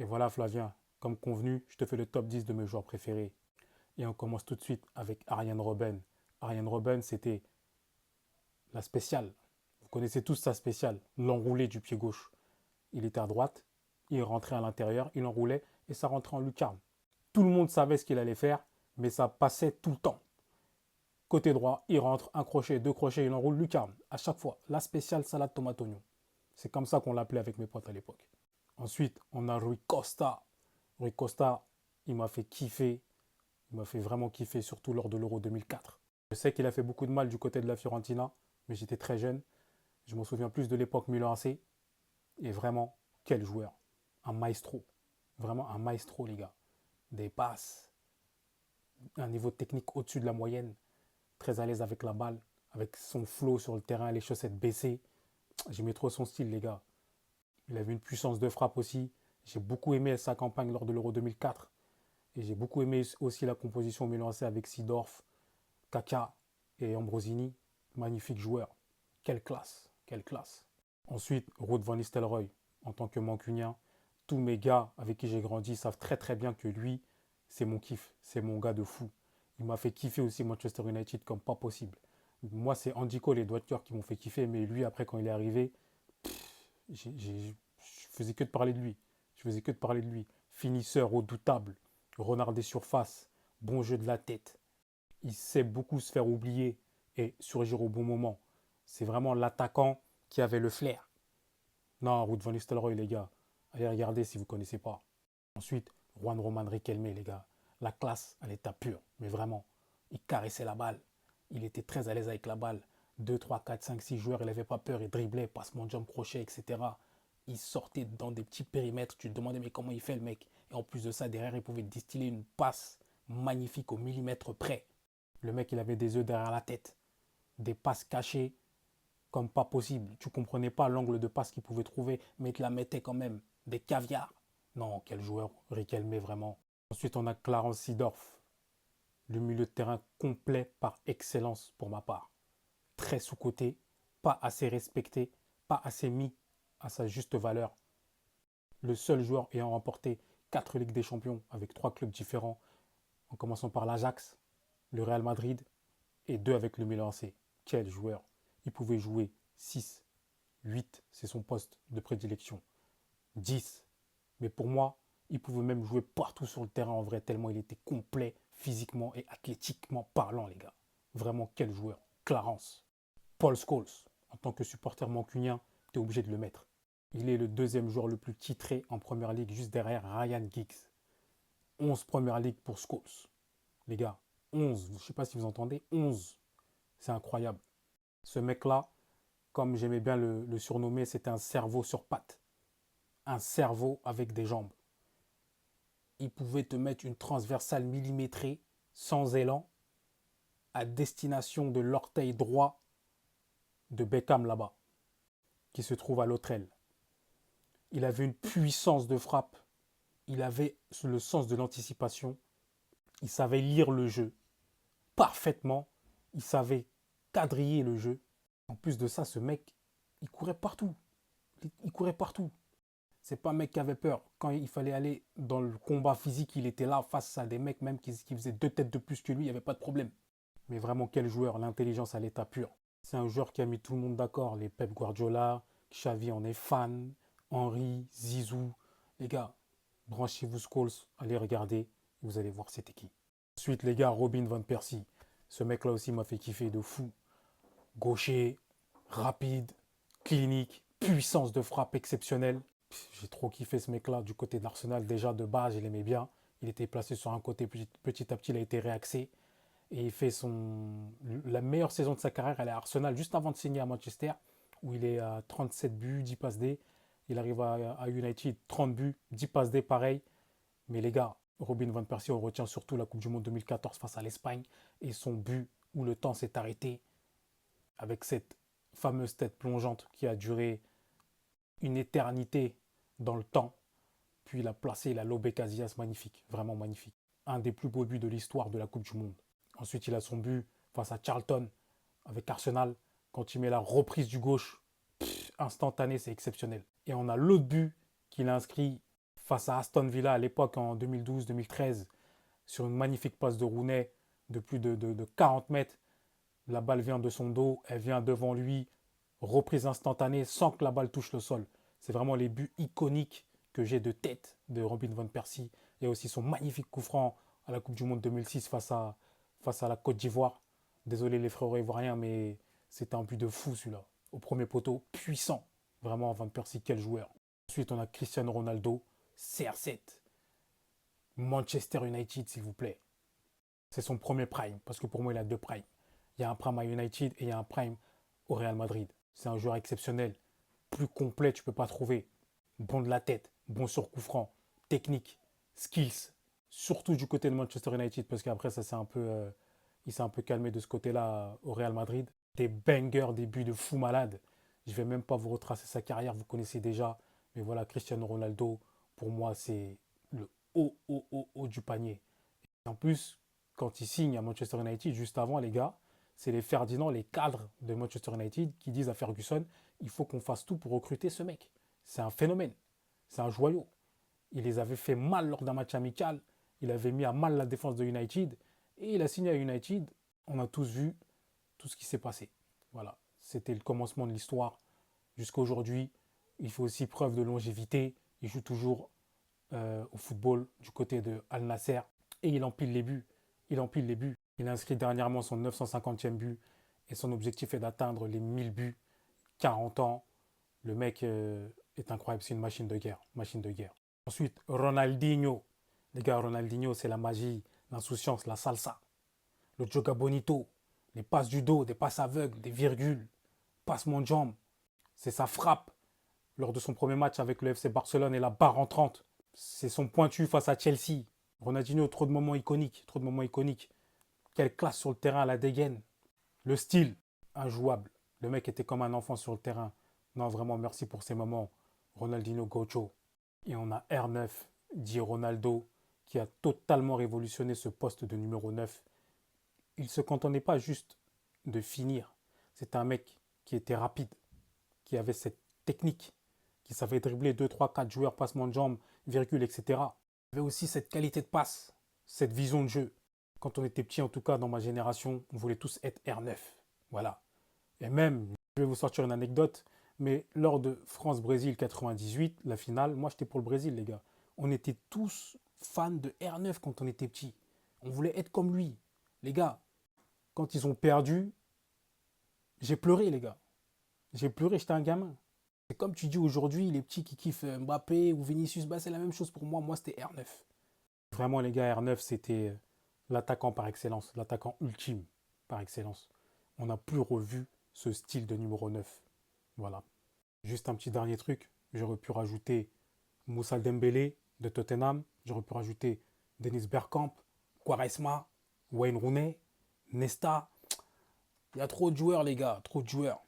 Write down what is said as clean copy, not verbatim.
Et voilà Flavien, comme convenu, je te fais le top 10 de mes joueurs préférés. Et on commence tout de suite avec Arjen Robben. Arjen Robben, c'était la spéciale. Vous connaissez tous sa spéciale, l'enroulé du pied gauche. Il était à droite, il rentrait à l'intérieur, il enroulait et ça rentrait en lucarne. Tout le monde savait ce qu'il allait faire, mais ça passait tout le temps. Côté droit, il rentre, un crochet, deux crochets, il enroule lucarne. À chaque fois, la spéciale salade tomate oignon. C'est comme ça qu'on l'appelait avec mes potes à l'époque. Ensuite, on a Rui Costa. Rui Costa, il m'a fait kiffer. Il m'a fait vraiment kiffer, surtout lors de l'Euro 2004. Je sais qu'il a fait beaucoup de mal du côté de la Fiorentina, mais j'étais très jeune. Je m'en souviens plus de l'époque Milan AC. Et vraiment, quel joueur. Un maestro. Vraiment un maestro, les gars. Des passes, un niveau technique au-dessus de la moyenne. Très à l'aise avec la balle, avec son flow sur le terrain, les chaussettes baissées. J'aimais trop son style, les gars. Il avait une puissance de frappe aussi. J'ai beaucoup aimé sa campagne lors de l'Euro 2004. Et j'ai beaucoup aimé aussi la composition mélangée avec Seedorf, Kaka et Ambrosini. Magnifique joueur. Quelle classe, quelle classe. Ensuite, Ruud van Nistelrooy. En tant que mancunien, tous mes gars avec qui j'ai grandi savent très très bien que lui, c'est mon kiff. C'est mon gars de fou. Il m'a fait kiffer aussi Manchester United comme pas possible. Moi, c'est Andy Cole et Dwight qui m'ont fait kiffer, mais lui, après, quand il est arrivé, je faisais que de parler de lui. Je faisais que de parler de lui. Finisseur redoutable, renard des surfaces, bon jeu de la tête. Il sait beaucoup se faire oublier et surgir au bon moment. C'est vraiment l'attaquant qui avait le flair. Non, Ruud van Nistelrooy, les gars. Allez regarder si vous ne connaissez pas. Ensuite, Juan Roman Riquelme, les gars. La classe à l'état pur. Mais vraiment, il caressait la balle. Il était très à l'aise avec la balle. 2, 3, 4, 5, 6 joueurs, il n'avait pas peur, il driblait, passement de jump crochet, etc. Il sortait dans des petits périmètres. Tu te demandais, mais comment il fait le mec? Et en plus de ça, derrière, il pouvait distiller une passe magnifique au millimètre près. Le mec, il avait des œufs derrière la tête. Des passes cachées comme pas possible. Tu comprenais pas l'angle de passe qu'il pouvait trouver, mais il te la mettait quand même. Des caviars. Non, quel joueur, Riquelme, vraiment. Ensuite, on a Clarence Seedorf, le milieu de terrain complet par excellence pour ma part. Très sous-coté, pas assez respecté, pas assez mis à sa juste valeur. Le seul joueur ayant remporté 4 Ligues des Champions avec 3 clubs différents, en commençant par l'Ajax, le Real Madrid et 2 avec le Milan AC. Quel joueur! Il pouvait jouer 6, 8, c'est son poste de prédilection. 10. Mais pour moi, il pouvait même jouer partout sur le terrain en vrai, tellement il était complet physiquement et athlétiquement parlant, les gars. Vraiment, quel joueur. Clarence. Paul Scholes, en tant que supporter mancunien, tu es obligé de le mettre. Il est le deuxième joueur le plus titré en première ligue, juste derrière Ryan Giggs. 11 première ligue pour Scholes. Les gars, 11, je ne sais pas si vous entendez, 11. C'est incroyable. Ce mec-là, comme j'aimais bien le surnommer, c'était un cerveau sur pattes. Un cerveau avec des jambes. Il pouvait te mettre une transversale millimétrée, sans élan, à destination de l'orteil droit de Beckham là-bas, qui se trouve à l'autre aile. Il avait une puissance de frappe. Il avait le sens de l'anticipation. Il savait lire le jeu parfaitement. Il savait quadriller le jeu. En plus de ça, ce mec, il courait partout. Il courait partout. C'est pas un mec qui avait peur. Quand il fallait aller dans le combat physique, il était là face à des mecs même qui faisaient 2 têtes de plus que lui, il n'y avait pas de problème. Mais vraiment, quel joueur, l'intelligence à l'état pur. C'est un joueur qui a mis tout le monde d'accord. Les Pep Guardiola, Xavi en est fan, Henry, Zizou. Les gars, branchez-vous Scholes, allez regarder, vous allez voir c'était qui. Ensuite, les gars, Robin Van Persie. Ce mec-là aussi m'a fait kiffer de fou. Gaucher, rapide, clinique, puissance de frappe exceptionnelle. J'ai trop kiffé ce mec-là du côté de l'Arsenal. Déjà de base, je l'aimais bien. Il était placé sur un côté, petit à petit, il a été réaxé. Et il fait la meilleure saison de sa carrière, elle est à Arsenal, juste avant de signer à Manchester, où il est à 37 buts, 10 passes D. Il arrive à United, 30 buts, 10 passes D, pareil. Mais les gars, Robin Van Persie, on retient surtout la Coupe du Monde 2014 face à l'Espagne et son but où le temps s'est arrêté avec cette fameuse tête plongeante qui a duré une éternité dans le temps. Puis il a placé la lobé Casillas, magnifique, vraiment magnifique. Un des plus beaux buts de l'histoire de la Coupe du Monde. Ensuite, il a son but face à Charlton avec Arsenal. Quand il met la reprise du gauche, instantané, c'est exceptionnel. Et on a l'autre but qu'il a inscrit face à Aston Villa à l'époque en 2012-2013, sur une magnifique passe de Rooney de plus de 40 mètres. La balle vient de son dos, elle vient devant lui, reprise instantanée sans que la balle touche le sol. C'est vraiment les buts iconiques que j'ai de tête de Robin van Persie. Il y a aussi son magnifique coup franc à la Coupe du Monde 2006 face à la Côte d'Ivoire. Désolé les frères ivoiriens, mais c'était un but de fou celui-là. Au premier poteau, puissant. Vraiment, Van Persie, quel joueur. Ensuite, on a Cristiano Ronaldo, CR7. Manchester United, s'il vous plaît. C'est son premier prime, parce que pour moi, il a deux primes. Il y a un prime à United et il y a un prime au Real Madrid. C'est un joueur exceptionnel. Plus complet, tu ne peux pas trouver. Bon de la tête, bon sur coup franc, technique, skills. Surtout du côté de Manchester United, parce qu'après, il s'est un peu calmé de ce côté-là au Real Madrid. Des bangers, des buts de fou malade. Je ne vais même pas vous retracer sa carrière, vous connaissez déjà. Mais voilà, Cristiano Ronaldo, pour moi, c'est le haut du panier. Et en plus, quand il signe à Manchester United, juste avant, les gars, c'est les Ferdinand, les cadres de Manchester United qui disent à Ferguson, il faut qu'on fasse tout pour recruter ce mec. C'est un phénomène, c'est un joyau. Il les avait fait mal lors d'un match amical, il avait mis à mal la défense de United, et il a signé à United. On a tous vu tout ce qui s'est passé. Voilà, c'était le commencement de l'histoire. Jusqu'à aujourd'hui, il fait aussi preuve de longévité. Il joue toujours au football du côté de Al Nasser et il empile les buts. Il empile les buts. Il a inscrit dernièrement son 950e but et son objectif est d'atteindre les 1000 buts. 40 ans, le mec est incroyable, c'est une machine de guerre. Machine de guerre. Ensuite, Ronaldinho. Les gars, Ronaldinho, c'est la magie, l'insouciance, la salsa, le joga bonito, les passes du dos, des passes aveugles, des virgules, passement de jambes. C'est sa frappe lors de son premier match avec le FC Barcelone et la barre en 30. C'est son pointu face à Chelsea. Ronaldinho, trop de moments iconiques, trop de moments iconiques. Quelle classe sur le terrain à la dégaine. Le style, injouable. Le mec était comme un enfant sur le terrain. Non, vraiment, merci pour ces moments. Ronaldinho Gaucho. Et on a R9, dit Ronaldo, qui a totalement révolutionné ce poste de numéro 9. Il ne se contentait pas juste de finir. C'était un mec qui était rapide, qui avait cette technique, qui savait dribbler 2, 3, 4 joueurs, passement de jambes, virgule, etc. Il avait aussi cette qualité de passe, cette vision de jeu. Quand on était petit, en tout cas dans ma génération, on voulait tous être R9. Voilà. Et même, je vais vous sortir une anecdote, mais lors de France-Brésil 98, la finale, moi j'étais pour le Brésil, les gars. On était tous fans de R9 quand on était petit. On voulait être comme lui. Les gars, quand ils ont perdu, j'ai pleuré, les gars. J'ai pleuré, j'étais un gamin. C'est comme tu dis aujourd'hui, les petits qui kiffent Mbappé ou Vinicius, bah, c'est la même chose pour moi. Moi, c'était R9. Vraiment, les gars, R9, c'était l'attaquant par excellence, l'attaquant ultime par excellence. On n'a plus revu ce style de numéro 9. Voilà. Juste un petit dernier truc. J'aurais pu rajouter Moussa Dembélé de Tottenham. J'aurais pu rajouter Dennis Bergkamp, Quaresma, Wayne Rooney, Nesta. Il y a trop de joueurs, les gars. Trop de joueurs.